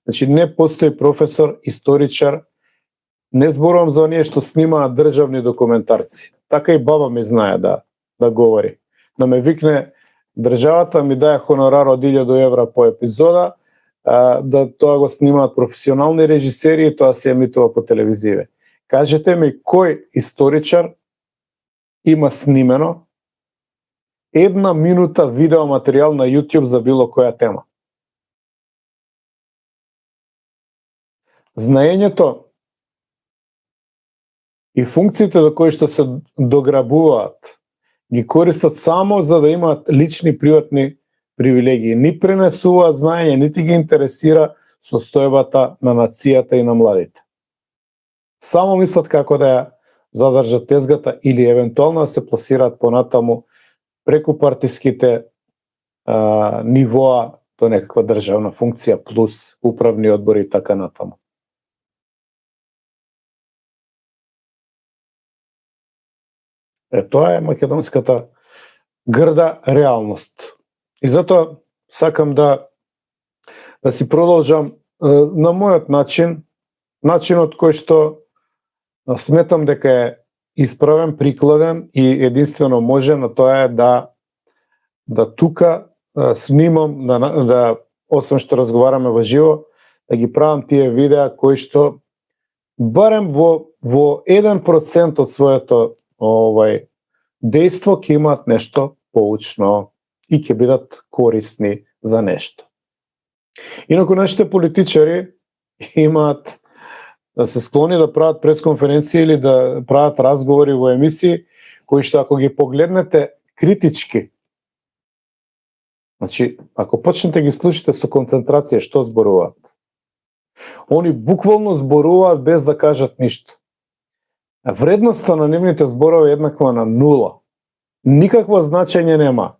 Значи не постои професор, историчар, не зборувам за оние што снимаат државни документарци. Така и баба ми знае да говори. Да ме викне, државата ми дае хонорар од 1000 евра по епизода, да тоа го снимаат професионални режисери и тоа се емитува по телевизија. Кажете ми кој историчар има снимено 1 минута видеоматеријал на YouTube за било која тема. Знаењето и функциите до кои што се дограбуваат ги користат само за да имаат лични приватни привилегии. Ни пренесуваат знаење, нити ги интересира состојбата на нацијата и на младите. Само мислат како да ја задржат тезгата или евентуално да се пласираат понатаму преку партиските нивоа до некаква државна функција плюс управни одбори и така натаму. Тоа е македонската грда реалност. И затоа сакам да си продолжам на мојот начинот кој што сметам дека е исправен, прикладен и единствено можен, а тоа е да тука снимам, да освен што разговараме во живо, да ги правам тие видеа кои што барем во 1% од своето дејство ќе имаат нешто поучно и ќе бидат корисни за нешто. Инаку нашите политичари имаат да се склони да прават пресконференции или да прават разговори во емисии кои што ако ги погледнете критички, значи ако почнете ги слушате со концентрација што зборуваат, они буквално зборуваат без да кажат ништо. Вредноста на нивните зборови е еднаква на 0. Никакво значење нема.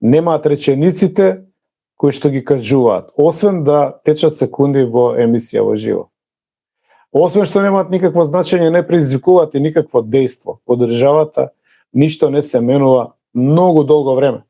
Немаат речениците кои што ги кажуваат, освен да течат секунди во емисија во живо. Освен што немаат никакво значење, не предизвикуваат и никакво дејство. Во државата ништо не се менува многу долго време.